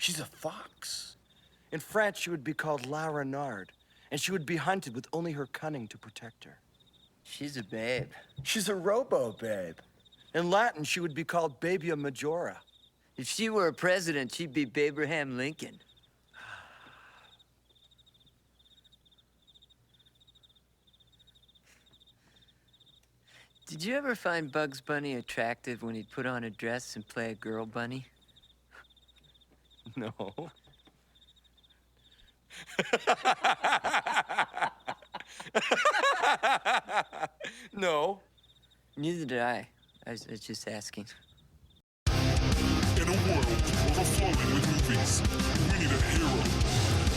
She's a fox. In France, she would be called La Renarde, and she would be hunted with only her cunning to protect her. She's a babe. She's a robo-babe. In Latin, she would be called Babia Majora. If she were a president, she'd be Abraham Lincoln. Did you ever find Bugs Bunny attractive when he'd put on a dress and play a girl bunny? No. No. Neither did I. I was just asking. In a world overflowing with movies, we need a hero.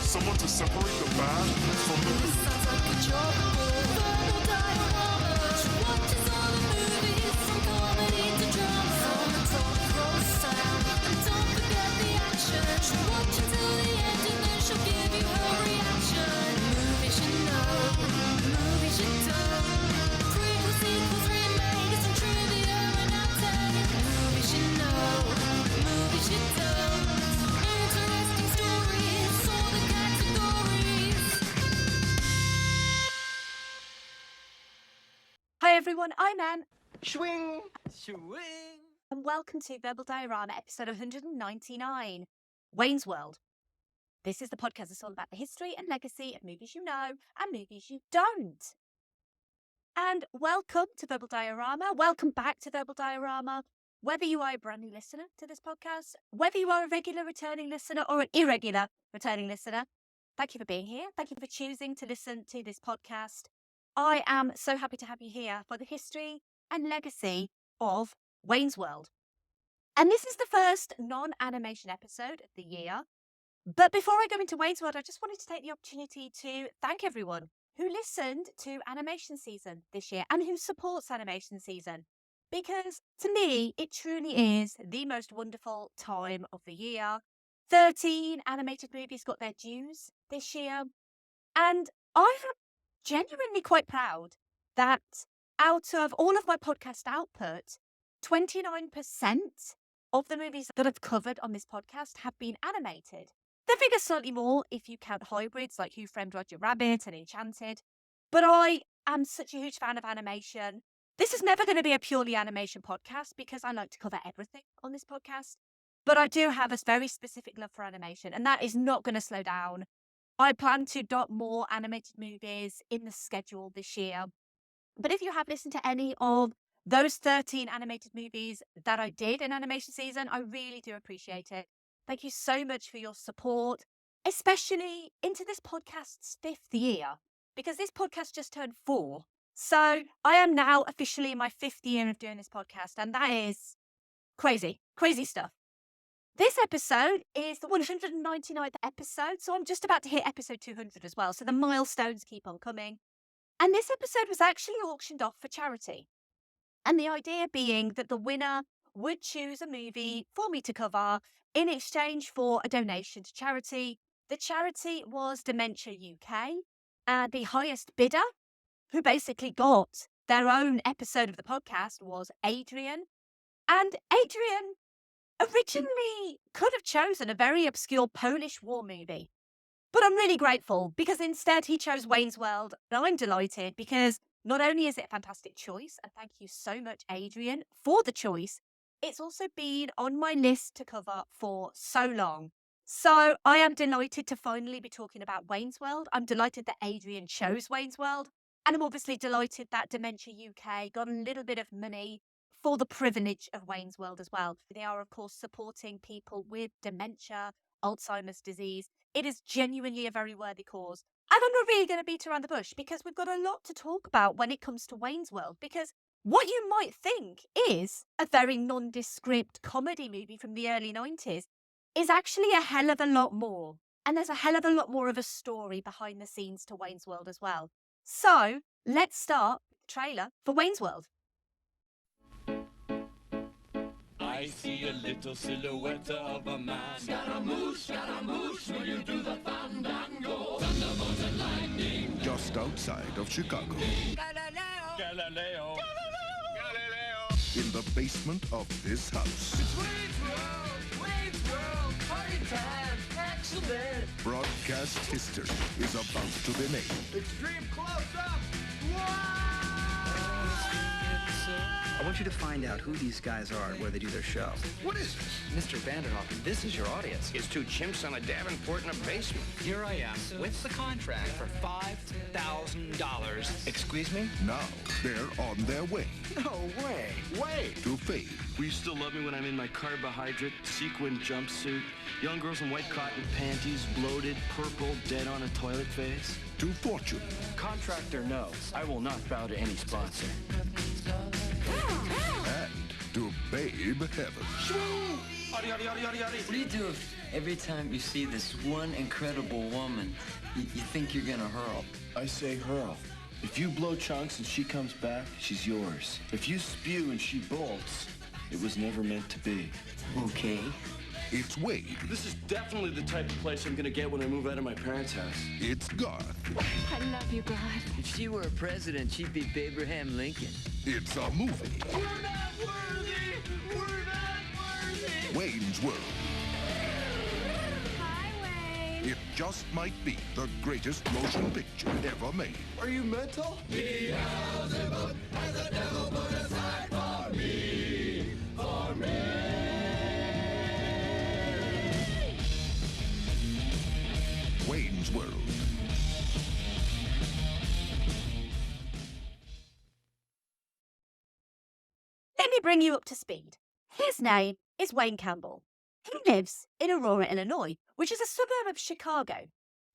Someone to separate the bad from the good. Hi everyone, I'm Anne. SCHWING! SCHWING! And welcome to Verbal Diorama, episode 199, Wayne's World. This is the podcast that's all about the history and legacy of movies you know and movies you don't. And welcome to Verbal Diorama. Welcome back to Verbal Diorama. Whether you are a brand new listener to this podcast, whether you are a regular returning listener or an irregular returning listener, thank you for being here. Thank you for choosing to listen to this podcast. I am so happy to have you here for the history and legacy of Wayne's World. And this is the first non-animation episode of the year. But before I go into Wayne's World, I just wanted to take the opportunity to thank everyone who listened to animation season this year and who supports animation season. Because to me, it truly is the most wonderful time of the year. 13 animated movies got their dues this year. And I'm genuinely quite proud that out of all of my podcast output, 29% of the movies that I've covered on this podcast have been animated. The figure's slightly more if you count hybrids like Who Framed Roger Rabbit and Enchanted. But I am such a huge fan of animation. This is never going to be a purely animation podcast because I like to cover everything on this podcast. But I do have a very specific love for animation, and that is not going to slow down. I plan to dot more animated movies in the schedule this year. But if you have listened to any of those 13 animated movies that I did in animation season, I really do appreciate it. Thank you so much for your support, especially into this podcast's 5th year, because this podcast just turned 4. So I am now officially in my 5th year of doing this podcast, and that is crazy, crazy stuff. This episode is the 199th episode, so I'm just about to hit episode 200 as well. So the milestones keep on coming. And this episode was actually auctioned off for charity. And the idea being that the winner would choose a movie for me to cover in exchange for a donation to charity. The charity was Dementia UK, and the highest bidder, who basically got their own episode of the podcast, was Adrian. And Adrian originally could have chosen a very obscure Polish war movie. But I'm really grateful because instead he chose Wayne's World. And I'm delighted because not only is it a fantastic choice, and thank you so much, Adrian, for the choice, it's also been on my list to cover for so long. So I am delighted to finally be talking about Wayne's World. I'm delighted that Adrian chose Wayne's World. And I'm obviously delighted that Dementia UK got a little bit of money for the privilege of Wayne's World as well. They are, of course, supporting people with dementia, Alzheimer's disease. It is genuinely a very worthy cause. And I'm not really going to beat around the bush because we've got a lot to talk about when it comes to Wayne's World. Because what you might think is a very nondescript comedy movie from the early 90s is actually a hell of a lot more. And there's a hell of a lot more of a story behind the scenes to Wayne's World as well. So let's start the trailer for Wayne's World. I see a little silhouette of a man. Scaramouche, will you do the fandango? Thunderbolt and lightning. Just outside of Chicago. Galileo. In the basement of this house. Wayne's World, party time. Broadcast history is about to be made. Extreme close-up! I want you to find out who these guys are and where they do their show. What is this? Mr. Vanderhoff, this is your audience. It's two chimps on a Davenport in a basement. Here I am with the contract for $5,000. Excuse me? Now they're on their way No way. Wait! to fame. Will you still love me when I'm in my carbohydrate sequin jumpsuit? Young girls in white cotton panties, bloated, purple, dead on a toilet face? To fortune. Contractor, no. I will not bow to any sponsor. And to babe heaven. What do you do if every time you see this one incredible woman, you think you're gonna hurl? I say hurl. If you blow chunks and she comes back, she's yours. If you spew and she bolts, it was never meant to be. Okay. It's Wade. This is definitely the type of place I'm gonna get when I move out of my parents' house. It's Garth. I love you, Garth. If she were a president, she'd be Abraham Lincoln. It's a movie. We're not worthy! We're not worthy! Wayne's World. Hi, Wayne. It just might be the greatest motion picture ever made. Are you mental? Wayne's World. Let me bring you up to speed. His name is Wayne Campbell. He lives in Aurora, Illinois, which is a suburb of Chicago.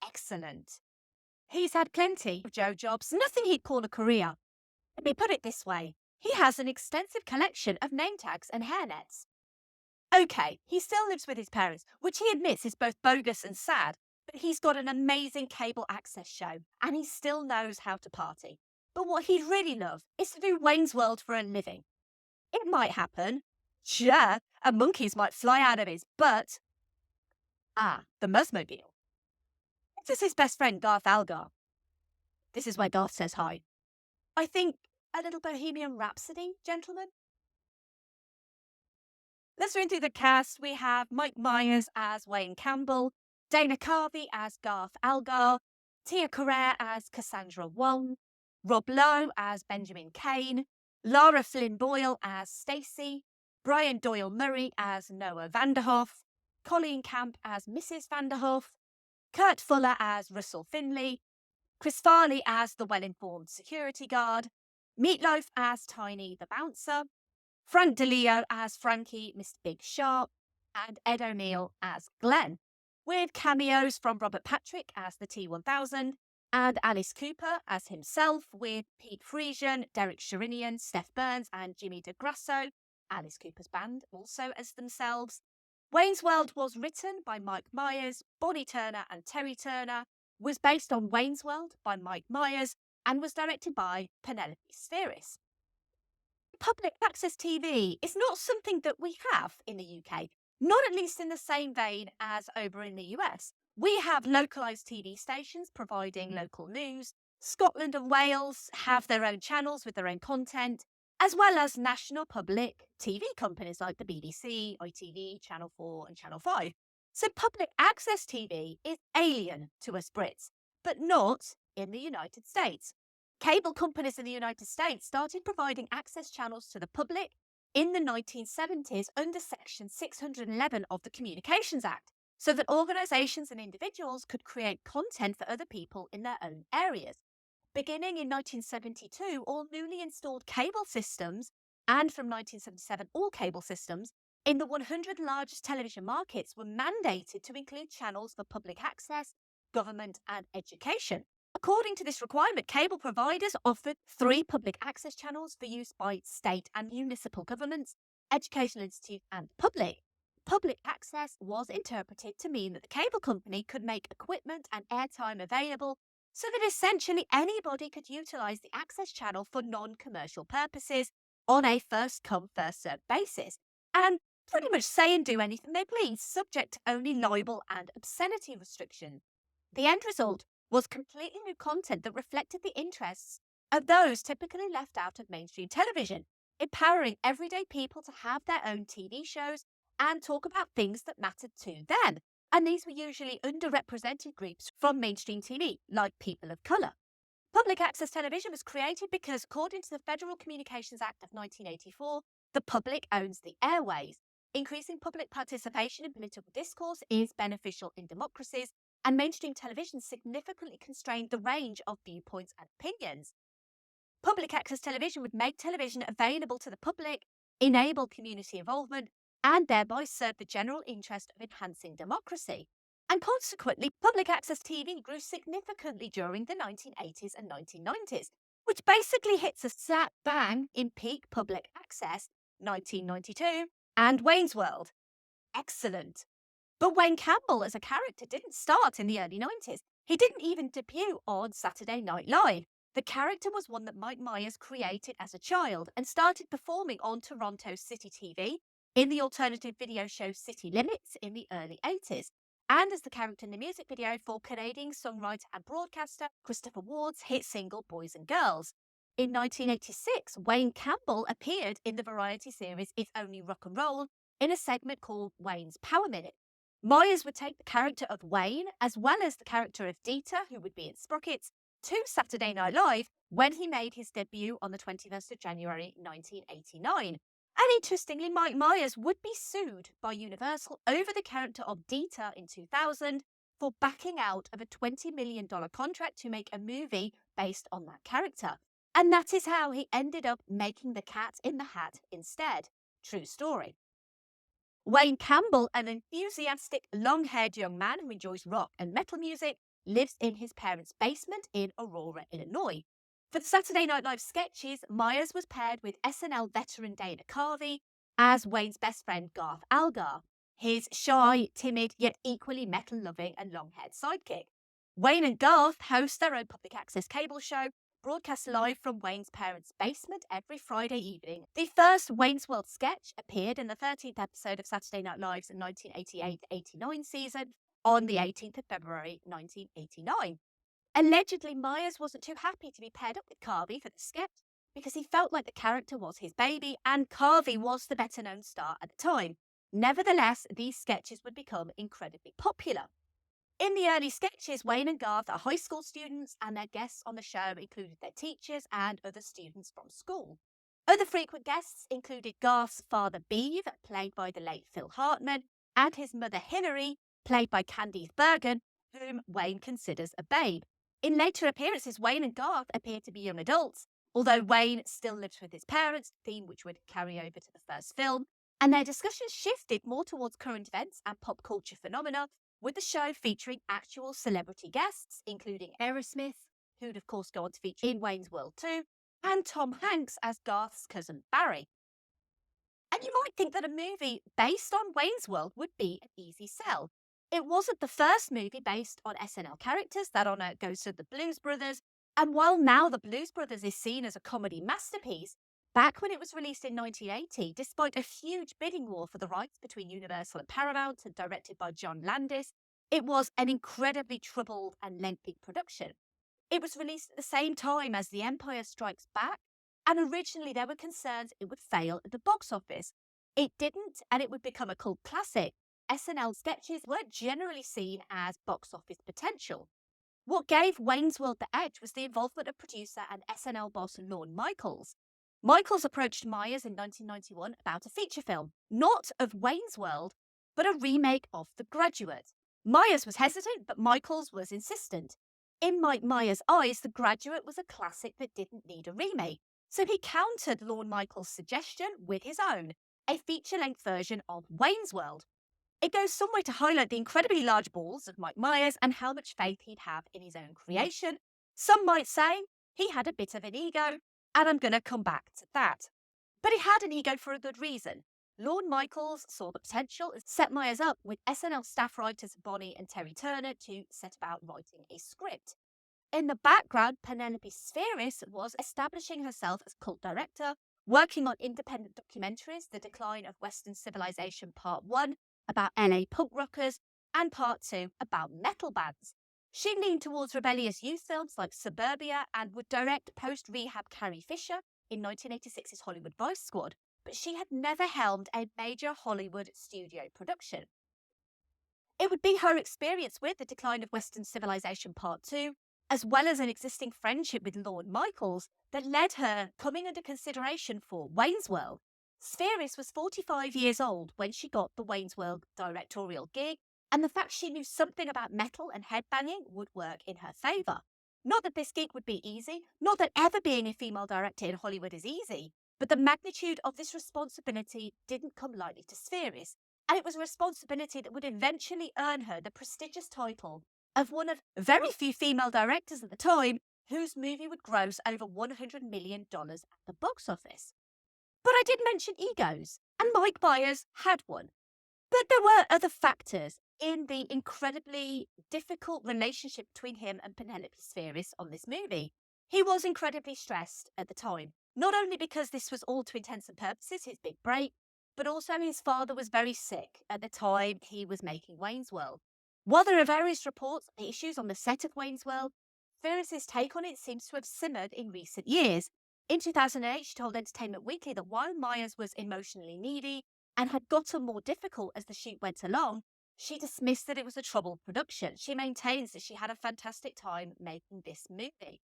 Excellent. He's had plenty of Joe jobs, nothing he'd call a career. Let me put it this way. He has an extensive collection of name tags and hairnets. Okay, he still lives with his parents, which he admits is both bogus and sad, but he's got an amazing cable access show, and he still knows how to party. But what he'd really love is to do Wayne's World for a living. It might happen. Sure, and monkeys might fly out of his butt. Ah, the Muzzmobile. This is his best friend, Garth Algar. This is where Garth says hi. I think a little Bohemian Rhapsody, gentlemen? Let's run through the cast. We have Mike Myers as Wayne Campbell, Dana Carvey as Garth Algar, Tia Carrere as Cassandra Wong, Rob Lowe as Benjamin Kane, Lara Flynn Boyle as Stacy, Brian Doyle Murray as Noah Vanderhoff, Colleen Camp as Mrs. Vanderhoff, Kurt Fuller as Russell Finley, Chris Farley as the well-informed security guard, Meatloaf as Tiny the bouncer, Frank DeLeo as Frankie, Mr. Big Shark, and Ed O'Neill as Glenn, with cameos from Robert Patrick as the T-1000 and Alice Cooper as himself, with Pete Friesian, Derek Sherinian, Steph Burns, and Jimmy DeGrasso, Alice Cooper's band, also as themselves. Wayne's World was written by Mike Myers, Bonnie Turner, and Terry Turner, was based on Wayne's World by Mike Myers, and was directed by Penelope Spheris. Public access TV is not something that we have in the UK, not at least in the same vein as over in the US. We have localised TV stations providing local news. Scotland and Wales have their own channels with their own content, as well as national public TV companies like the BBC, ITV, Channel 4 and Channel 5. So public access TV is alien to us Brits, but not in the United States. Cable companies in the United States started providing access channels to the public in the 1970s under Section 611 of the Communications Act, so that organisations and individuals could create content for other people in their own areas. Beginning in 1972, all newly installed cable systems, and from 1977, all cable systems, in the 100 largest television markets were mandated to include channels for public access, government and education. According to this requirement, cable providers offered 3 public access channels for use by state and municipal governments, educational institutes and public. Public access was interpreted to mean that the cable company could make equipment and airtime available so that essentially anybody could utilise the access channel for non-commercial purposes on a first-come, first-served basis, and pretty much say and do anything they please, subject to only libel and obscenity restrictions. The end result was completely new content that reflected the interests of those typically left out of mainstream television, empowering everyday people to have their own TV shows and talk about things that mattered to them, and these were usually underrepresented groups from mainstream TV, like people of colour. Public access television was created because, according to the Federal Communications Act of 1984, the public owns the airways. Increasing public participation in political discourse is beneficial in democracies, and mainstream television significantly constrained the range of viewpoints and opinions. Public access television would make television available to the public, enable community involvement, and thereby serve the general interest of enhancing democracy. And consequently, public access TV grew significantly during the 1980s and 1990s, which basically hits us slap bang in peak public access, 1992, and Wayne's World. Excellent. But Wayne Campbell as a character didn't start in the early 90s. He didn't even debut on Saturday Night Live. The character was one that Mike Myers created as a child and started performing on Toronto's City TV, in the alternative video show City Limits in the early 80s, and as the character in the music video for Canadian songwriter and broadcaster Christopher Ward's hit single Boys and Girls. In 1986, Wayne Campbell appeared in the variety series It's Only Rock and Roll in a segment called Wayne's Power Minute. Myers would take the character of Wayne, as well as the character of Dieter, who would be in Sprockets, to Saturday Night Live when he made his debut on the 21st of January 1989. And interestingly, Mike Myers would be sued by Universal over the character of Dieter in 2000 for backing out of a $20 million contract to make a movie based on that character. And that is how he ended up making The Cat in the Hat instead. True story. Wayne Campbell, an enthusiastic, long-haired young man who enjoys rock and metal music, lives in his parents' basement in Aurora, Illinois. For the Saturday Night Live sketches, Myers was paired with SNL veteran Dana Carvey as Wayne's best friend Garth Algar, his shy, timid, yet equally metal-loving and long-haired sidekick. Wayne and Garth host their own public access cable show, broadcast live from Wayne's parents' basement every Friday evening. The first Wayne's World sketch appeared in the 13th episode of Saturday Night Live's 1988-89 season on the 18th of February 1989. Allegedly, Myers wasn't too happy to be paired up with Carvey for the sketch because he felt like the character was his baby and Carvey was the better-known star at the time. Nevertheless, these sketches would become incredibly popular. In the early sketches, Wayne and Garth are high school students, and their guests on the show included their teachers and other students from school. Other frequent guests included Garth's father, Beeve, played by the late Phil Hartman, and his mother, Hillary, played by Candice Bergen, whom Wayne considers a babe. In later appearances, Wayne and Garth appear to be young adults, although Wayne still lives with his parents, a theme which would carry over to the first film, and their discussions shifted more towards current events and pop culture phenomena, with the show featuring actual celebrity guests, including Aerosmith, who'd of course go on to feature in Wayne's World 2, and Tom Hanks as Garth's cousin Barry. And you might think that a movie based on Wayne's World would be an easy sell. It wasn't the first movie based on SNL characters. That honour goes to the Blues Brothers, and while now the Blues Brothers is seen as a comedy masterpiece, back when it was released in 1980, despite a huge bidding war for the rights between Universal and Paramount and directed by John Landis, it was an incredibly troubled and lengthy production. It was released at the same time as The Empire Strikes Back, and originally there were concerns it would fail at the box office. It didn't, and it would become a cult classic. SNL sketches weren't generally seen as box office potential. What gave Wayne's World the edge was the involvement of producer and SNL boss Lorne Michaels. Michaels approached Myers in 1991 about a feature film, not of Wayne's World, but a remake of The Graduate. Myers was hesitant, but Michaels was insistent. In Mike Myers' eyes, The Graduate was a classic that didn't need a remake, so he countered Lorne Michaels' suggestion with his own, a feature-length version of Wayne's World. It goes some way to highlight the incredibly large balls of Mike Myers and how much faith he'd have in his own creation. Some might say he had a bit of an ego, and I'm going to come back to that. But he had an ego for a good reason. Lorne Michaels saw the potential and set Myers up with SNL staff writers Bonnie and Terry Turner to set about writing a script. In the background, Penelope Spheris was establishing herself as cult director, working on independent documentaries, The Decline of Western Civilization Part 1, about LA punk rockers, and Part 2, about metal bands. She leaned towards rebellious youth films like Suburbia and would direct post-rehab Carrie Fisher in 1986's Hollywood Vice Squad, but she had never helmed a major Hollywood studio production. It would be her experience with the decline of Western civilization Part 2, as well as an existing friendship with Lorne Michaels, that led her coming under consideration for Wayne's World. Spheris was 45 years old when she got the Wayne's World directorial gig, and the fact she knew something about metal and headbanging would work in her favour. Not that this gig would be easy, not that ever being a female director in Hollywood is easy, but the magnitude of this responsibility didn't come lightly to Spheris, and it was a responsibility that would eventually earn her the prestigious title of one of very few female directors at the time whose movie would gross over $100 million at the box office. But I did mention egos, and Mike Myers had one. But there were other factors in the incredibly difficult relationship between him and Penelope Spheris on this movie. He was incredibly stressed at the time, not only because this was all to intents and purposes his big break, but also his father was very sick at the time he was making Wayne's World. While there are various reports of the issues on the set of Wayne's World, Spheris' take on it seems to have simmered in recent years. In 2008, she told Entertainment Weekly that while Myers was emotionally needy and had gotten more difficult as the shoot went along, she dismissed that it was a troubled production. She maintains that she had a fantastic time making this movie.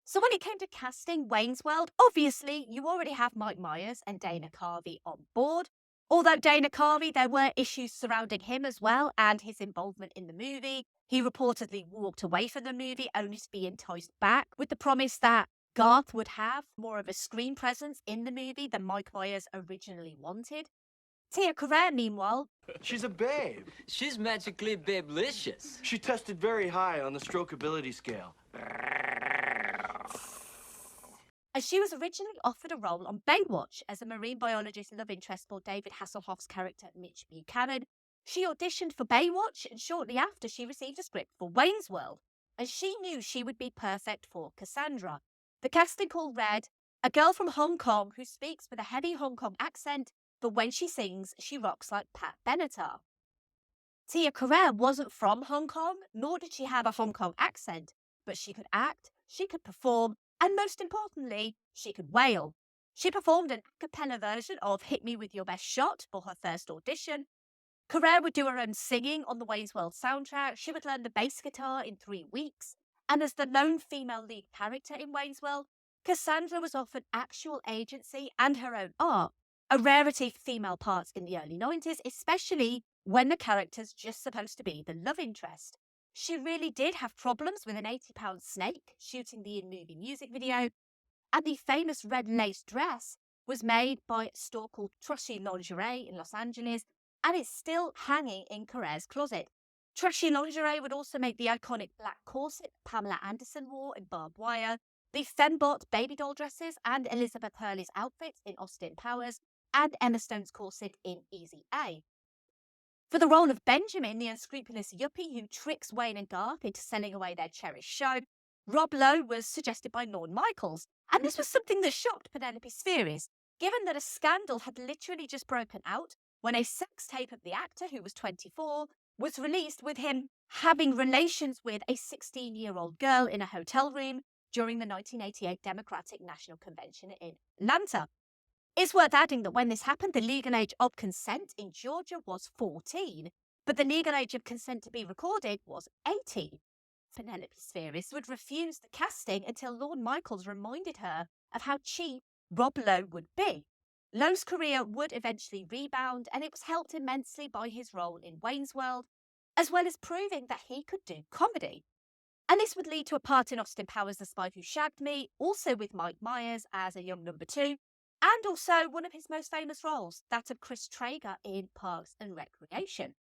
So when it came to casting Wayne's World, obviously you already have Mike Myers and Dana Carvey on board. Although Dana Carvey, there were issues surrounding him as well and his involvement in the movie. He reportedly walked away from the movie only to be enticed back with the promise that Garth would have more of a screen presence in the movie than Mike Myers originally wanted. Tia Carrere, meanwhile, She's a babe. She's magically babelicious. She tested very high on the strokeability scale. as she was originally offered a role on Baywatch as a marine biologist love interest for David Hasselhoff's character Mitch Buchanan. She auditioned for Baywatch, and shortly after she received a script for Wayne's World, and she knew she would be perfect for Cassandra. The casting call read, a girl from Hong Kong who speaks with a heavy Hong Kong accent, but when she sings, she rocks like Pat Benatar. Tia Carrere wasn't from Hong Kong, nor did she have a Hong Kong accent, but she could act, she could perform, and most importantly, she could wail. She performed an a cappella version of Hit Me With Your Best Shot for her first audition. Carrere would do her own singing on the Wayne's World soundtrack. She would learn the bass guitar in 3 weeks. And as the lone female lead character in Wayne's World, Cassandra was offered actual agency and her own art, a rarity for female parts in the early 90s, especially when the character's just supposed to be the love interest. She really did have problems with an 80-pound snake shooting the in-movie music video, and the famous red lace dress was made by a store called Trashy Lingerie in Los Angeles, and it's still hanging in Carrere's closet. Trashy Lingerie would also make the iconic black corset Pamela Anderson wore in Barbed Wire, the fembot baby doll dresses and Elizabeth Hurley's outfits in Austin Powers, and Emma Stone's corset in Easy A. For the role of Benjamin, the unscrupulous yuppie who tricks Wayne and Garth into selling away their cherished show, Rob Lowe was suggested by Lorne Michaels, and this was something that shocked Penelope Spheris, given that a scandal had literally just broken out when a sex tape of the actor, who was 24, was released with him having relations with a 16-year-old girl in a hotel room during the 1988 Democratic National Convention in Atlanta. It's worth adding that when this happened, the legal age of consent in Georgia was 14, but the legal age of consent to be recorded was 18. Penelope Spheris would refuse the casting until Lorne Michaels reminded her of how cheap Rob Lowe would be. Lowe's career would eventually rebound, and it was helped immensely by his role in Wayne's World, as well as proving that he could do comedy. And this would lead to a part in Austin Powers' The Spy Who Shagged Me, also with Mike Myers as a young number 2, and also one of his most famous roles, that of Chris Traeger in Parks and Recreation.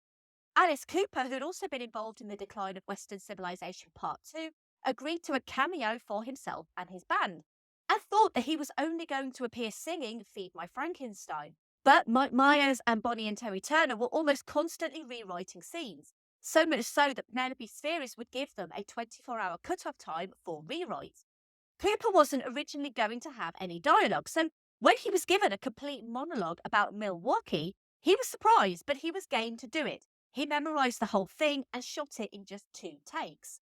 Alice Cooper, who had also been involved in the decline of Western civilization Part 2, agreed to a cameo for himself and his band, and thought that he was only going to appear singing Feed My Frankenstein. But Mike Myers and Bonnie and Terry Turner were almost constantly rewriting scenes, so much so that Penelope Spheris would give them a 24-hour cut-off time for rewrites. Cooper wasn't originally going to have any dialogue, so when he was given a complete monologue about Milwaukee, he was surprised, but he was game to do it. He memorised the whole thing and shot it in just 2 takes.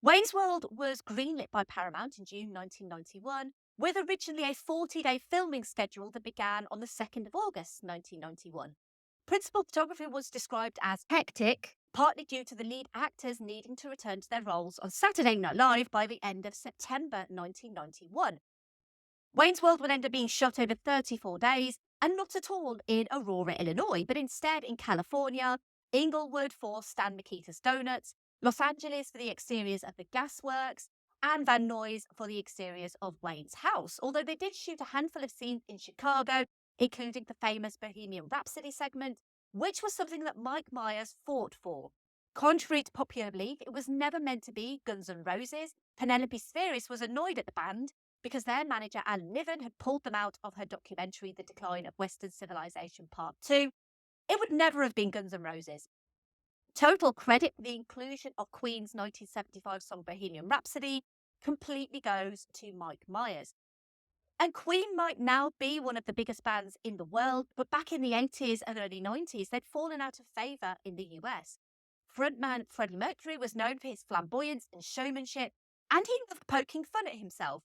Wayne's World was greenlit by Paramount in June 1991, with originally a 40-day filming schedule that began on the 2nd of August 1991. Principal photography was described as hectic, partly due to the lead actors needing to return to their roles on Saturday Night Live by the end of September 1991. Wayne's World would end up being shot over 34 days, and not at all in Aurora, Illinois, but instead in California, Inglewood for Stan Mikita's Donuts, Los Angeles for the exteriors of the gasworks, and Van Nuys for the exteriors of Wayne's house, although they did shoot a handful of scenes in Chicago, including the famous Bohemian Rhapsody segment, which was something that Mike Myers fought for. Contrary to popular belief, it was never meant to be Guns N' Roses. Penelope Spheeris was annoyed at the band because their manager Alan Niven had pulled them out of her documentary The Decline of Western Civilization Part 2. It would never have been Guns N' Roses. Total credit for the inclusion of Queen's 1975 song Bohemian Rhapsody completely goes to Mike Myers. And Queen might now be one of the biggest bands in the world, but back in the 80s and early 90s, they'd fallen out of favour in the US. Frontman Freddie Mercury was known for his flamboyance and showmanship, and he loved poking fun at himself.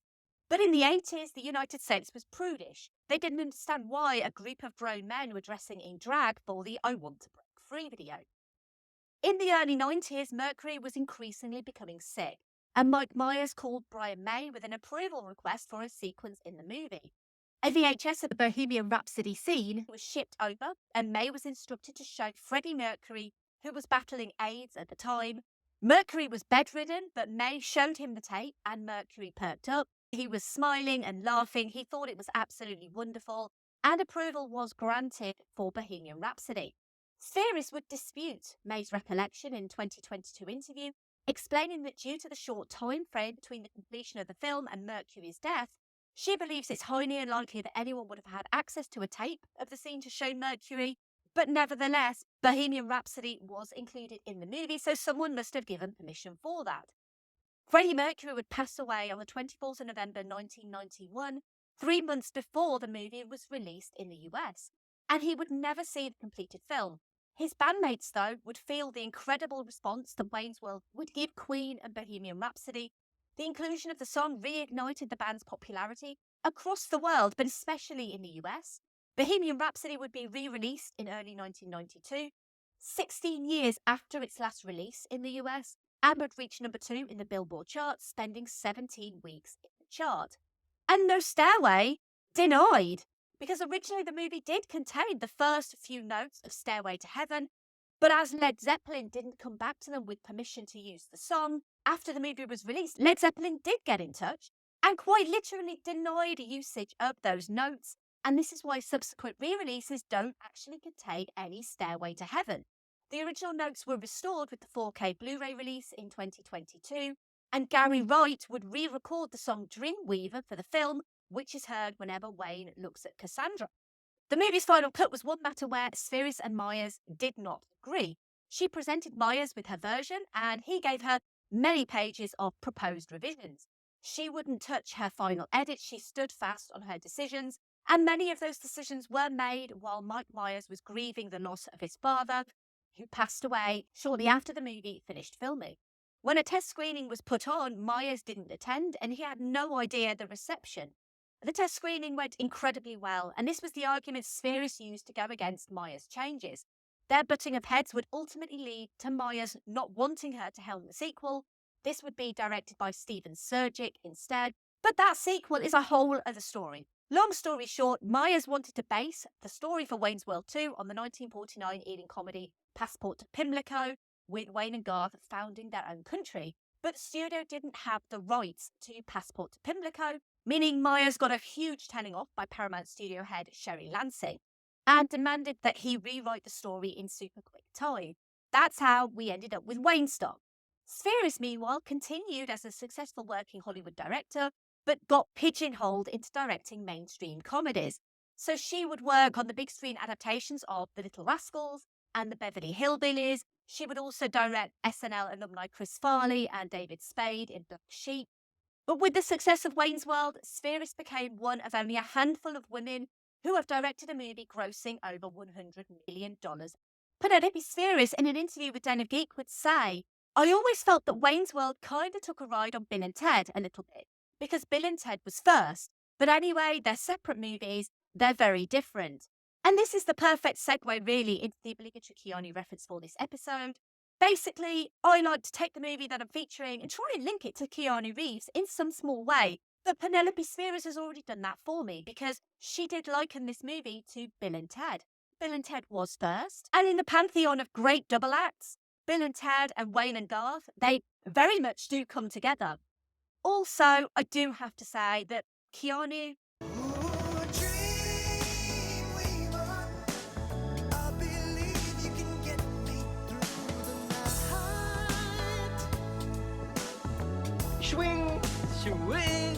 But in the 80s, the United States was prudish. They didn't understand why a group of grown men were dressing in drag for the I Want to Break Free video. In the early 90s, Mercury was increasingly becoming sick, and Mike Myers called Brian May with an approval request for a sequence in the movie. A VHS of the Bohemian Rhapsody scene was shipped over, and May was instructed to show Freddie Mercury, who was battling AIDS at the time. Mercury was bedridden, but May showed him the tape, and Mercury perked up. He was smiling and laughing. He thought it was absolutely wonderful, and approval was granted for Bohemian Rhapsody. Spheeris would dispute May's recollection in a 2022 interview, explaining that due to the short time frame between the completion of the film and Mercury's death, she believes it's highly unlikely that anyone would have had access to a tape of the scene to show Mercury, but nevertheless, Bohemian Rhapsody was included in the movie, so someone must have given permission for that. Freddie Mercury would pass away on the 24th of November 1991, 3 months before the movie was released in the US, and he would never see the completed film. His bandmates, though, would feel the incredible response that Wayne's World would give Queen and Bohemian Rhapsody. The inclusion of the song reignited the band's popularity across the world, but especially in the US. Bohemian Rhapsody would be re-released in early 1992, 16 years after its last release in the US, and would reach number 2 in the Billboard charts, spending 17 weeks in the chart. And No Stairway denied, because originally the movie did contain the first few notes of Stairway to Heaven, but as Led Zeppelin didn't come back to them with permission to use the song, after the movie was released, Led Zeppelin did get in touch and quite literally denied usage of those notes, and this is why subsequent re-releases don't actually contain any Stairway to Heaven. The original notes were restored with the 4K Blu-ray release in 2022, and Gary Wright would re-record the song Dreamweaver for the film, which is heard whenever Wayne looks at Cassandra. The movie's final cut was one matter where Spheeris and Myers did not agree. She presented Myers with her version, and he gave her many pages of proposed revisions. She wouldn't touch her final edit. She stood fast on her decisions, and many of those decisions were made while Mike Myers was grieving the loss of his father, who passed away shortly after the movie finished filming. When a test screening was put on, Myers didn't attend, and he had no idea the reception. The test screening went incredibly well, and this was the argument Spheeris used to go against Myers' changes. Their butting of heads would ultimately lead to Myers not wanting her to helm the sequel. This would be directed by Steven Surgic instead, but that sequel is a whole other story. Long story short, Myers wanted to base the story for Wayne's World 2 on the 1949 Ealing comedy Passport to Pimlico, with Wayne and Garth founding their own country. But the studio didn't have the rights to Passport to Pimlico, meaning Myers got a huge telling off by Paramount studio head Sherry Lansing and demanded that he rewrite the story in super quick time. That's how we ended up with Wayne Stock. Spheeris, meanwhile, continued as a successful working Hollywood director, but got pigeonholed into directing mainstream comedies. So she would work on the big screen adaptations of The Little Rascals and The Beverly Hillbillies. She would also direct SNL alumni Chris Farley and David Spade in Black Sheep. But with the success of Wayne's World, Spheeris became one of only a handful of women who have directed a movie grossing over $100 million. Penelope Spheeris, in an interview with Den of Geek, would say, "I always felt that Wayne's World kind of took a ride on Bill and Ted a little bit, because Bill and Ted was first. But anyway, they're separate movies, they're very different." And this is the perfect segue, really, into the obligatory Keanu reference for this episode. Basically, I like to take the movie that I'm featuring and try and link it to Keanu Reeves in some small way. But Penelope Spheres has already done that for me because she did liken this movie to Bill and Ted. Bill and Ted was first. And in the pantheon of great double acts, Bill and Ted and Wayne and Garth, they very much do come together. Also, I do have to say that Keanu... SCHWING! SCHWING!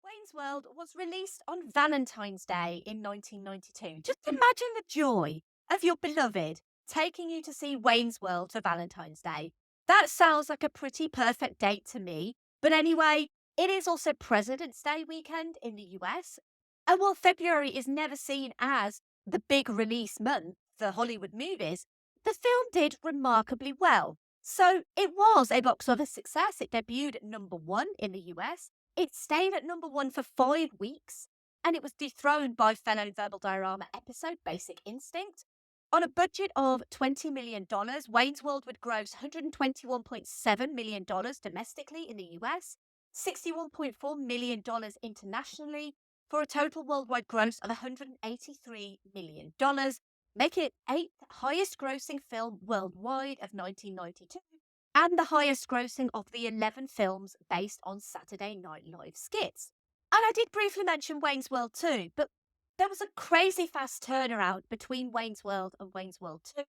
Wayne's World was released on Valentine's Day in 1992. Just imagine the joy of your beloved taking you to see Wayne's World for Valentine's Day. That sounds like a pretty perfect date to me. But anyway, it is also President's Day weekend in the US. And while February is never seen as the big release month for Hollywood movies, the film did remarkably well. So it was a box office success. It debuted at #1 in the US. It stayed at #1 for 5 weeks, and it was dethroned by fellow verbal diorama episode Basic Instinct. On a budget of $20 million, Wayne's World would gross $121.7 million domestically in the US, $61.4 million internationally, for a total worldwide gross of $183 million, making it 8th highest grossing film worldwide of 1992 and the highest grossing of the 11 films based on Saturday Night Live skits. And I did briefly mention Wayne's World 2, but there was a crazy fast turnaround between Wayne's World and Wayne's World 2.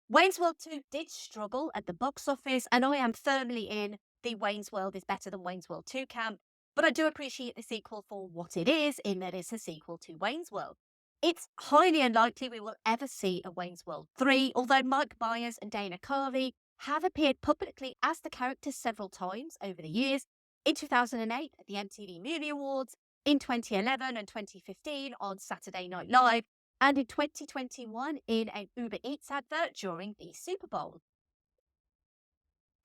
Wayne's World 2 did struggle at the box office, and I am firmly in the Wayne's World is better than Wayne's World 2 camp, but I do appreciate the sequel for what it is, in that it's a sequel to Wayne's World. It's highly unlikely we will ever see a Wayne's World 3, although Mike Myers and Dana Carvey have appeared publicly as the characters several times over the years, in 2008 at the MTV Movie Awards, in 2011 and 2015 on Saturday Night Live, and in 2021 in an Uber Eats advert during the Super Bowl.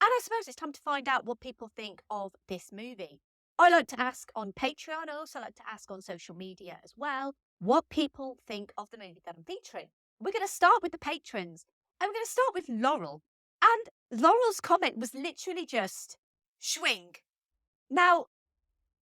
And I suppose it's time to find out what people think of this movie. I like to ask on Patreon. I also like to ask on social media as well what people think of the movie that I'm featuring. We're going to start with the patrons, and we're going to start with Laurel. And Laurel's comment was literally just, "Schwing." Now,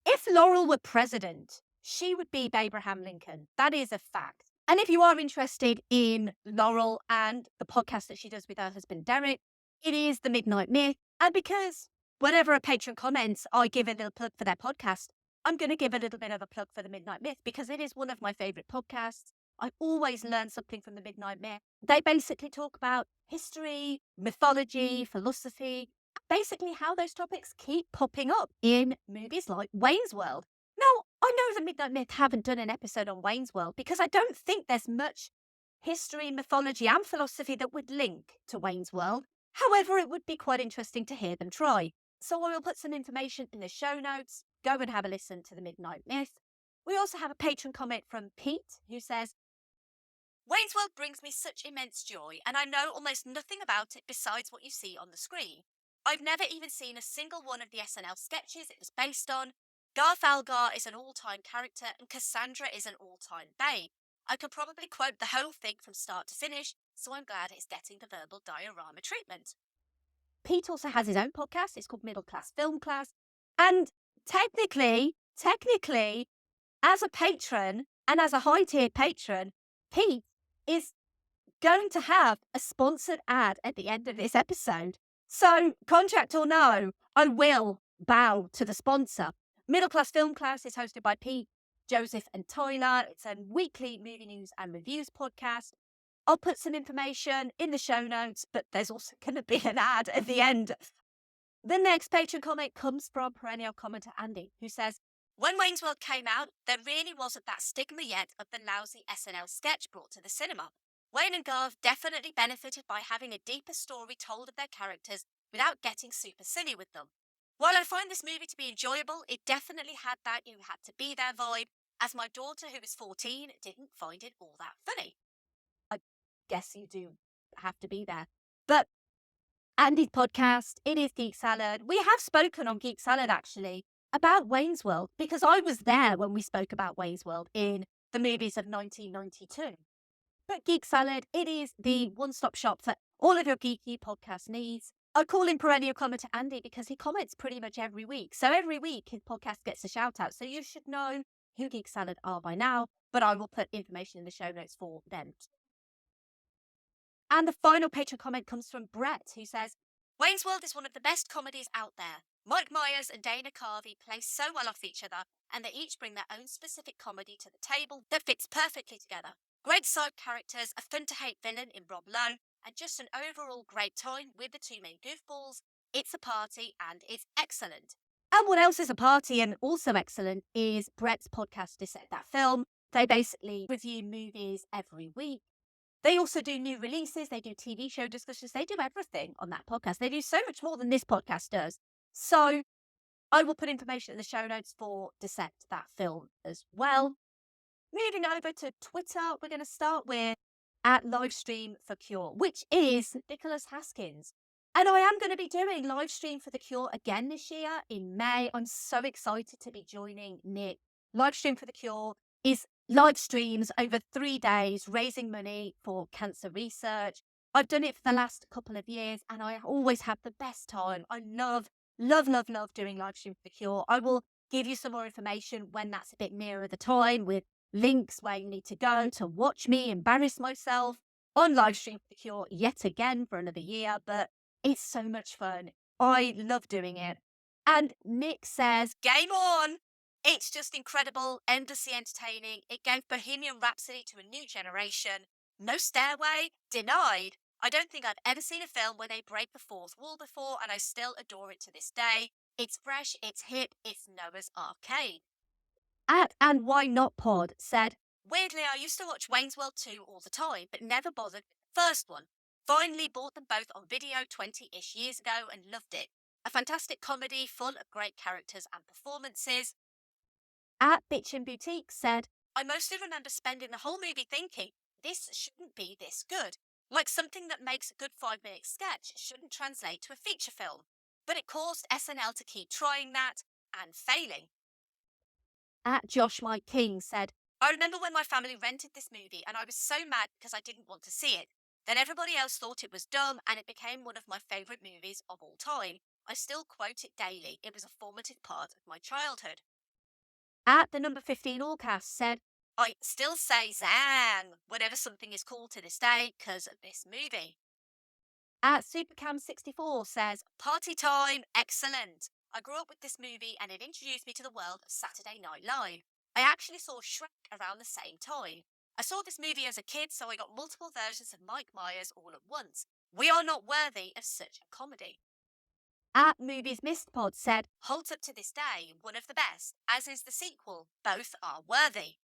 if Laurel were president, she would be Abraham Lincoln. That is a fact. And if you are interested in Laurel and the podcast that she does with her husband Derek, it is The Midnight Myth. And because whenever a patron comments, I give a little plug for their podcast, I'm going to give a little bit of a plug for The Midnight Myth because it is one of my favourite podcasts. I always learn something from The Midnight Myth. They basically talk about history, mythology, philosophy, basically how those topics keep popping up in movies like Wayne's World. Now, I know The Midnight Myth haven't done an episode on Wayne's World because I don't think there's much history, mythology and philosophy that would link to Wayne's World. However, it would be quite interesting to hear them try. So I will put some information in the show notes. Go and have a listen to The Midnight Myth. We also have a patron comment from Pete who says, "Wayne's World brings me such immense joy, and I know almost nothing about it besides what you see on the screen. I've never even seen a single one of the SNL sketches it was based on. Garth Algar is an all-time character, and Cassandra is an all-time babe. I could probably quote the whole thing from start to finish, so I'm glad it's getting the verbal diorama treatment." Pete also has his own podcast. It's called Middle Class Film Class. And technically, as a patron and as a high-tiered patron, Pete is going to have a sponsored ad at the end of this episode. So, contract or no, I will bow to the sponsor. Middle Class Film Class is hosted by Pete, Joseph and Tyler. It's a weekly movie news and reviews podcast. I'll put some information in the show notes, but there's also going to be an ad at the end. The next patron comment comes from perennial commenter Andy, who says, "When Wayne's World came out, there really wasn't that stigma yet of the lousy SNL sketch brought to the cinema. Wayne and Garth definitely benefited by having a deeper story told of their characters without getting super silly with them. While I find this movie to be enjoyable, it definitely had that you had to be there vibe, as my daughter, who is 14, didn't find it all that funny." I guess you do have to be there. But Andy's podcast, it is Geek Salad. We have spoken on Geek Salad, actually, about Wayne's World, because I was there when we spoke about Wayne's World in the movies of 1992. But Geek Salad, it is the one-stop shop for all of your geeky podcast needs. I call him perennial commenter Andy because he comments pretty much every week. So every week his podcast gets a shout out. So you should know who Geek Salad are by now, but I will put information in the show notes for them. And the final Patreon comment comes from Brett, who says, Wayne's World is one of the best comedies out there. Mike Myers and Dana Carvey play so well off each other, and they each bring their own specific comedy to the table that fits perfectly together. Great side characters, a fun-to-hate villain in Rob Lowe, and just an overall great time with the two main goofballs. It's a party, and it's excellent. And what else is a party and also excellent is Brett's podcast, Dissect That Film. They basically review movies every week. They also do new releases. They do TV show discussions. They do everything on that podcast. They do so much more than this podcast does. So I will put information in the show notes for Dissect That Film as well. Moving over to Twitter, we're going to start with @Livestream for Cure, which is Nicholas Haskins. And I am going to be doing Livestream for the Cure again this year in May. I'm so excited to be joining Nick. Livestream for the Cure is live streams over 3 days, raising money for cancer research. I've done it for the last couple of years and I always have the best time. I love doing Livestream for the Cure. I will give you some more information when that's a bit nearer the time with links where you need to go to watch me embarrass myself on Livestream for the Cure yet again for another year, but it's so much fun. I love doing it. And Nick says, game on! It's just incredible, endlessly entertaining. It gave Bohemian Rhapsody to a new generation. No Stairway, denied. I don't think I've ever seen a film where they break the fourth wall before, and I still adore it to this day. It's fresh, it's hip, it's Noah's Arcade. And Why Not Pod said, weirdly, I used to watch Wayne's World 2 all the time, but never bothered with the first one. Finally bought them both on video 20-ish years ago and loved it. A fantastic comedy full of great characters and performances. Bitch and Boutique said, I mostly remember spending the whole movie thinking, this shouldn't be this good. Like something that makes a good 5-minute sketch shouldn't translate to a feature film. But it caused SNL to keep trying that and failing. Josh Mike King said, I remember when my family rented this movie and I was so mad because I didn't want to see it. Then everybody else thought it was dumb and it became one of my favourite movies of all time. I still quote it daily. It was a formative part of my childhood. The number 15 Allcast said, I still say Zang whenever something is called to this day because of this movie. Supercam64 says, party time, excellent. I grew up with this movie and it introduced me to the world of Saturday Night Live. I actually saw Shrek around the same time. I saw this movie as a kid, so I got multiple versions of Mike Myers all at once. We are not worthy of such a comedy. Movies Missed Pod said, holds up to this day, one of the best, as is the sequel. Both are worthy.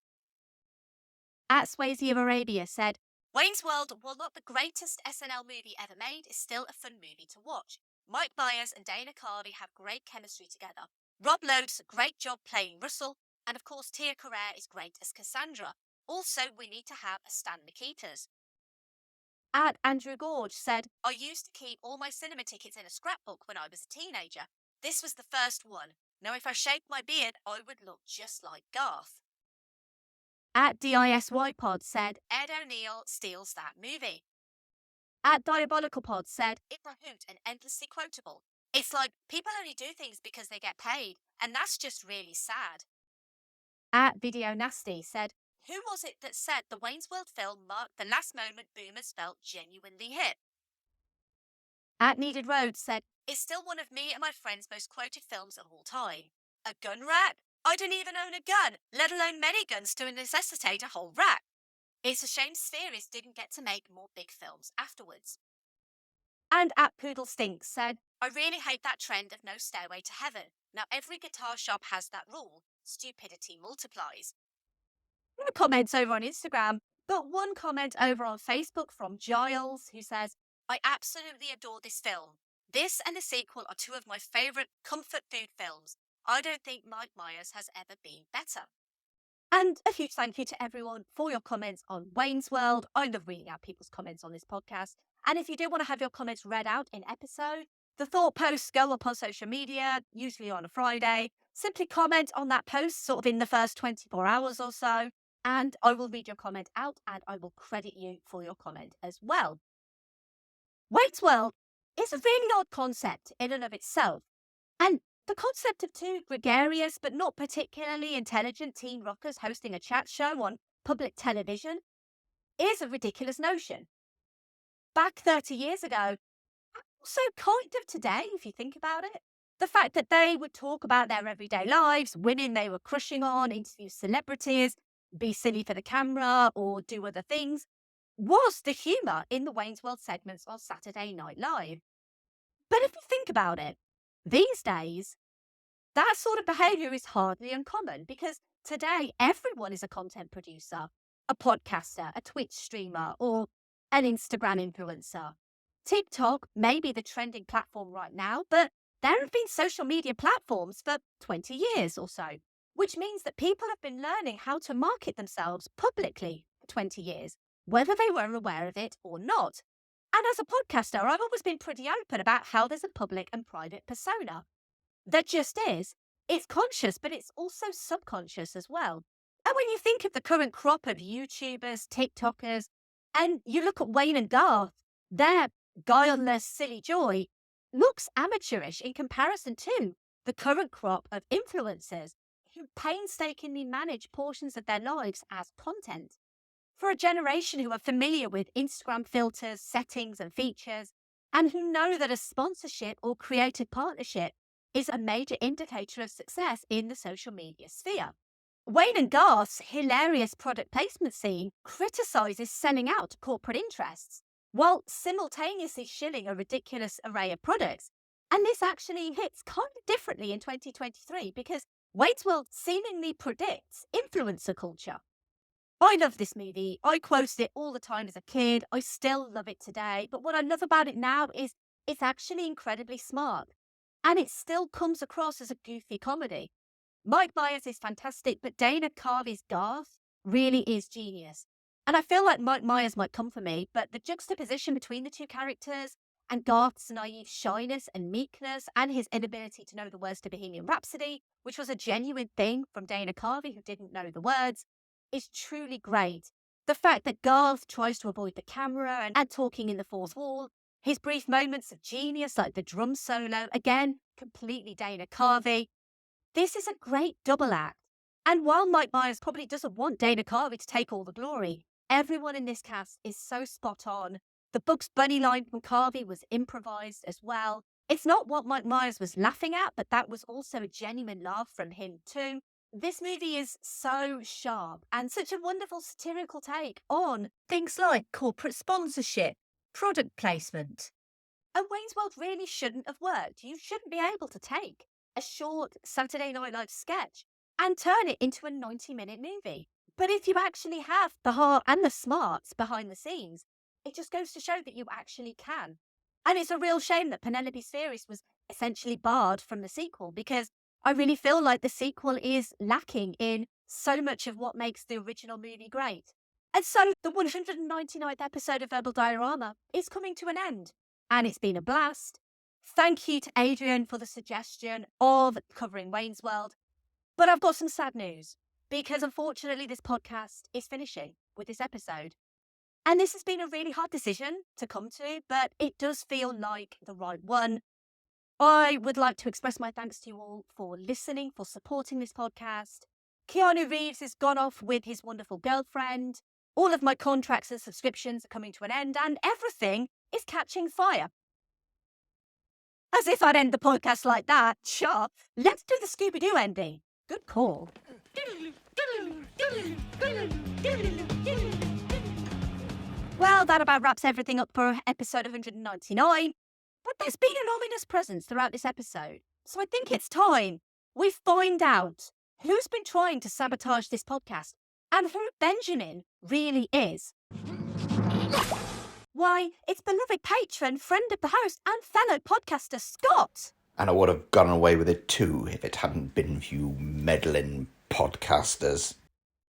Swayze of Arabia said, Wayne's World, while not the greatest SNL movie ever made, is still a fun movie to watch. Mike Myers and Dana Carvey have great chemistry together. Rob Lowe does a great job playing Russell, and of course Tia Carrere is great as Cassandra. Also, we need to have a Stan Nikitas. Andrew Gorge said, I used to keep all my cinema tickets in a scrapbook when I was a teenager. This was the first one. Now, if I shaved my beard, I would look just like Garth. DISY Pod said, Ed O'Neill steals that movie. Diabolical Pod said, it's a hoot and endlessly quotable. It's like people only do things because they get paid, and that's just really sad. Video Nasty said, who was it that said the Wayne's World film marked the last moment boomers felt genuinely hip? Needed Roads said, it's still one of me and my friends' most quoted films of all time. A gun rack? I don't even own a gun, let alone many guns to necessitate a whole rack. It's a shame Spheres didn't get to make more big films afterwards. And Poodle Stinks said, I really hate that trend of no stairway to heaven. Now every guitar shop has that rule. Stupidity multiplies. No comments over on Instagram, but one comment over on Facebook from Giles, who says, I absolutely adore this film. This and the sequel are two of my favourite comfort food films. I don't think Mike Myers has ever been better. And a huge thank you to everyone for your comments on Wayne's World. I love reading out people's comments on this podcast. And if you do want to have your comments read out in episode, the thought posts go up on social media, usually on a Friday. Simply comment on that post sort of in the first 24 hours or so, and I will read your comment out and I will credit you for your comment as well. Wayne's World is a really odd concept in and of itself. And the concept of two gregarious but not particularly intelligent teen rockers hosting a chat show on public television is a ridiculous notion. Back 30 years ago, also kind of today, if you think about it, the fact that they would talk about their everyday lives, women they were crushing on, interview celebrities, be silly for the camera, or do other things, was the humour in the Wayne's World segments on Saturday Night Live. But if you think about it, these days, that sort of behaviour is hardly uncommon because today everyone is a content producer, a podcaster, a Twitch streamer, or an Instagram influencer. TikTok may be the trending platform right now, but there have been social media platforms for 20 years or so, which means that people have been learning how to market themselves publicly for 20 years, whether they were aware of it or not. And as a podcaster, I've always been pretty open about how there's a public and private persona. There just is. It's conscious, but it's also subconscious as well. And when you think of the current crop of YouTubers, TikTokers, and you look at Wayne and Garth, their guileless, silly joy looks amateurish in comparison to the current crop of influencers who painstakingly manage portions of their lives as content. For a generation who are familiar with Instagram filters, settings, and features, and who know that a sponsorship or creative partnership is a major indicator of success in the social media sphere. Wayne and Garth's hilarious product placement scene criticises selling out to corporate interests, while simultaneously shilling a ridiculous array of products. And this actually hits kind of differently in 2023 because Wayne's World seemingly predicts influencer culture. I love this movie. I quoted it all the time as a kid. I still love it today. But what I love about it now is it's actually incredibly smart. And it still comes across as a goofy comedy. Mike Myers is fantastic, but Dana Carvey's Garth really is genius. And I feel like Mike Myers might come for me, but the juxtaposition between the two characters and Garth's naive shyness and meekness and his inability to know the words to Bohemian Rhapsody, which was a genuine thing from Dana Carvey who didn't know the words, is truly great. The fact that Garth tries to avoid the camera and talking in the fourth wall, his brief moments of genius like the drum solo, again, completely Dana Carvey. This is a great double act. And while Mike Myers probably doesn't want Dana Carvey to take all the glory, everyone in this cast is so spot on. The Bugs Bunny line from Carvey was improvised as well. It's not what Mike Myers was laughing at, but that was also a genuine laugh from him too. This movie is so sharp and such a wonderful satirical take on things like corporate sponsorship, product placement. And Wayne's World really shouldn't have worked. You shouldn't be able to take a short Saturday Night Live sketch and turn it into a 90-minute movie. But if you actually have the heart and the smarts behind the scenes, it just goes to show that you actually can. And it's a real shame that Penelope Spheeris was essentially barred from the sequel because I really feel like the sequel is lacking in so much of what makes the original movie great. And so the 199th episode of Verbal Diorama is coming to an end. And it's been a blast. Thank you to Adrian for the suggestion of covering Wayne's World. But I've got some sad news because unfortunately this podcast is finishing with this episode. And this has been a really hard decision to come to, but it does feel like the right one. I would like to express my thanks to you all for listening, for supporting this podcast. Keanu Reeves has gone off with his wonderful girlfriend. All of my contracts and subscriptions are coming to an end and everything is catching fire. As if I'd end the podcast like that. Sure, let's do the Scooby-Doo ending. Good call. Well, that about wraps everything up for episode 199. But there's been an ominous presence throughout this episode. So I think it's time we find out who's been trying to sabotage this podcast and who Benjamin really is. Why, it's beloved patron, friend of the host, and fellow podcaster Scott. And I would have gotten away with it too if it hadn't been for you meddling podcasters.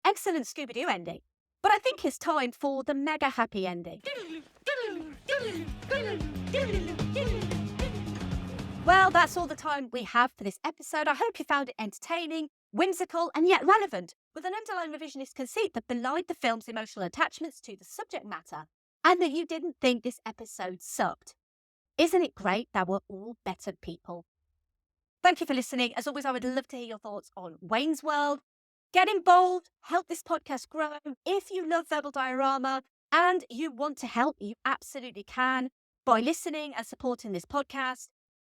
Excellent Scooby-Doo ending. But I think it's time for the mega happy ending. Well, that's all the time we have for this episode. I hope you found it entertaining, whimsical, and yet relevant, with an underlying revisionist conceit that belied the film's emotional attachments to the subject matter. and that you didn't think this episode sucked. Isn't it great that we're all better people? Thank you for listening. As always, I would love to hear your thoughts on Wayne's World. Get involved, help this podcast grow. If you love Verbal Diorama and you want to help, you absolutely can by listening and supporting this podcast.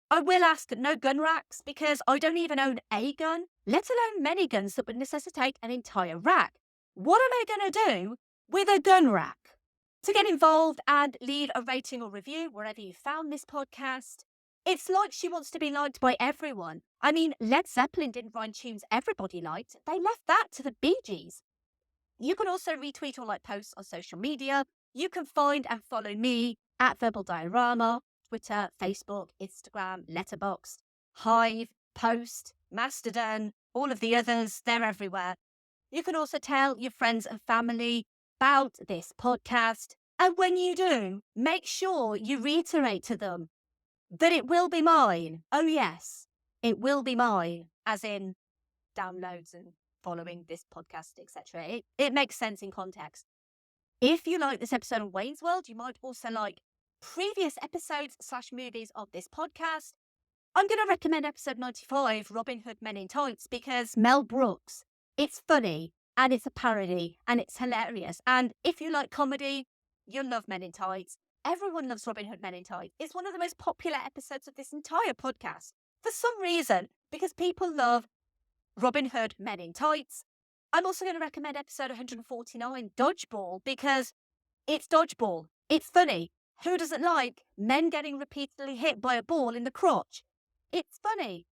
I will ask no gun racks because I don't even own a gun, let alone many guns that would necessitate an entire rack. What am I going to do with a gun rack? To get involved and leave a rating or review wherever you found this podcast. It's like She Wants to Be Liked by Everyone. I mean, Led Zeppelin didn't write tunes everybody liked. They left that to the Bee Gees. You can also retweet or like posts on social media. You can find and follow me at Verbal Diorama, Twitter, Facebook, Instagram, Letterboxd, Hive, Post, Mastodon, all of the others. They're everywhere. You can also tell your friends and family about this podcast. And when you do, make sure you reiterate to them that it will be mine. Oh, yes, it will be mine, as in downloads and following this podcast, etc. It makes sense in context. If you like this episode of Wayne's World, you might also like previous episodes / movies of this podcast. I'm going to recommend episode 95, Robin Hood Men in Tights, because Mel Brooks, it's funny and it's a parody and it's hilarious. And if you like comedy, you'll love Men in Tights. Everyone loves Robin Hood Men in Tights. It's one of the most popular episodes of this entire podcast. For some reason, because people love Robin Hood Men in Tights. I'm also going to recommend episode 149, Dodgeball, because it's dodgeball. It's funny. Who doesn't like men getting repeatedly hit by a ball in the crotch? It's funny.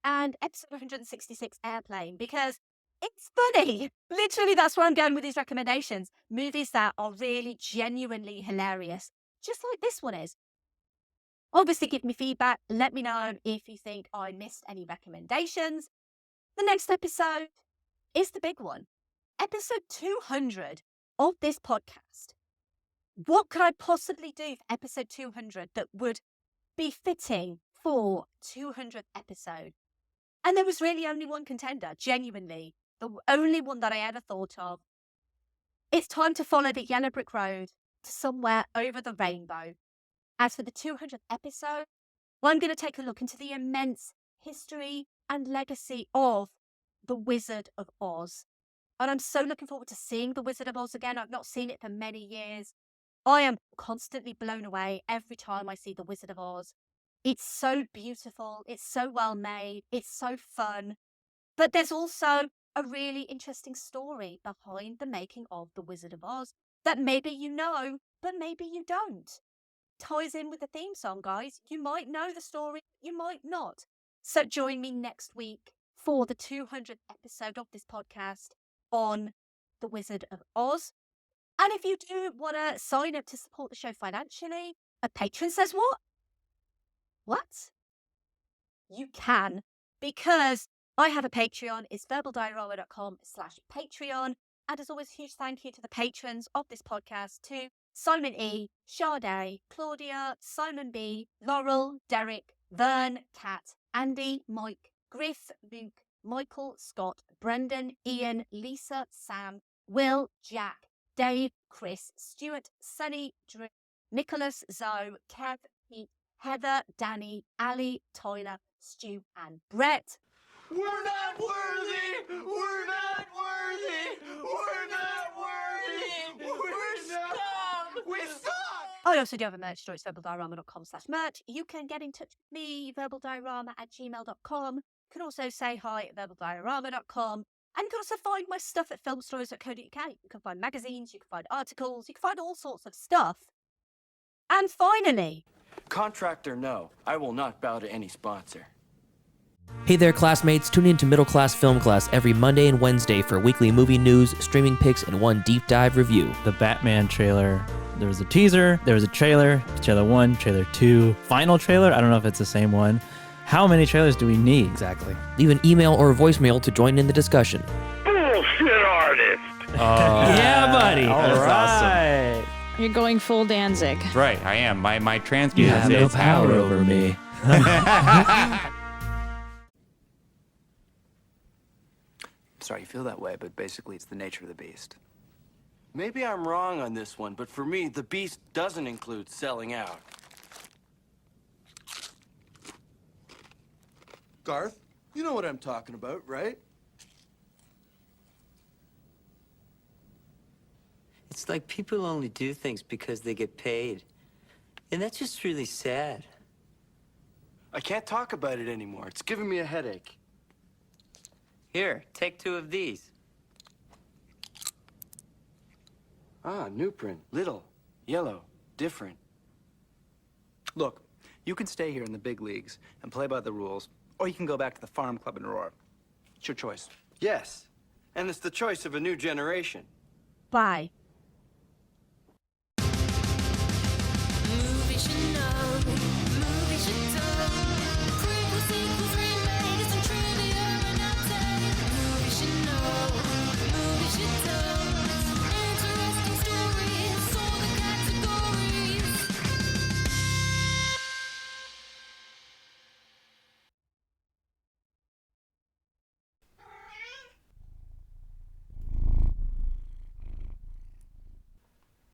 And episode 166, Airplane, because it's funny. Literally, that's where I'm going with these recommendations. Movies that are really genuinely hilarious, just like this one is. Obviously, give me feedback. Let me know if you think I missed any recommendations. The next episode is the big one. Episode 200 of this podcast. What could I possibly do for episode 200 that would be fitting for 200th episode? And there was really only one contender, genuinely. The only one that I ever thought of. It's time to follow the yellow brick road to somewhere over the rainbow. As for the 200th episode, well, I'm going to take a look into the immense history and legacy of The Wizard of Oz. And I'm so looking forward to seeing The Wizard of Oz again. I've not seen it for many years. I am constantly blown away every time I see The Wizard of Oz. It's so beautiful. It's so well made. It's so fun. But there's also a really interesting story behind the making of The Wizard of Oz that maybe you know, but maybe you don't. Ties in with the theme song, guys. You might know the story, you might not. So join me next week for the 200th episode of this podcast on The Wizard of Oz. And if you do want to sign up to support the show financially, a patron says what? What? You can, because I have a Patreon. It's verbaldiorama.com/Patreon. And as always, huge thank you to the patrons of this podcast, to Simon E, Sade, Claudia, Simon B, Laurel, Derek, Vern, Kat, Andy, Mike, Griff, Luke, Michael, Scott, Brendan, Ian, Lisa, Sam, Will, Jack, Dave, Chris, Stuart, Sunny, Drew, Nicholas, Zoe, Kev, Pete, Heather, Danny, Ali, Tyler, Stu, and Brett. We're not worthy! We're not worthy! We're not worthy! We're scum! We suck! I also do have a merch store. It's verbaldiorama.com/merch. You can get in touch with me, verbaldiorama@gmail.com. You can also say hi at verbaldiorama.com. And you can also find my stuff at filmstories.co.uk. You can find magazines, you can find articles, you can find all sorts of stuff. And finally, Contractor, no. I will not bow to any sponsor. Hey there, classmates. Tune in to Middle Class Film Class every Monday and Wednesday for weekly movie news, streaming picks, and one deep dive review. The Batman trailer. There was a teaser, there was a trailer 1, trailer 2, final trailer. I don't know if it's the same one. How many trailers do we need? Exactly. Leave an email or a voicemail to join in the discussion. Bullshit artist! Yeah, buddy. That's right. You're going full Danzig. That's right, I am. My trans You penis have no is power over me. Sorry you feel that way, but basically it's the nature of the beast. Maybe I'm wrong on this one, but for me, the beast doesn't include selling out. Garth, you know what I'm talking about, right? It's like people only do things because they get paid. And that's just really sad. I can't talk about it anymore. It's giving me a headache. Here, take 2 of these. Ah, new print. Little, yellow, different. Look, you can stay here in the big leagues and play by the rules, or you can go back to the farm club in Aurora. It's your choice. Yes, and it's the choice of a new generation. Bye.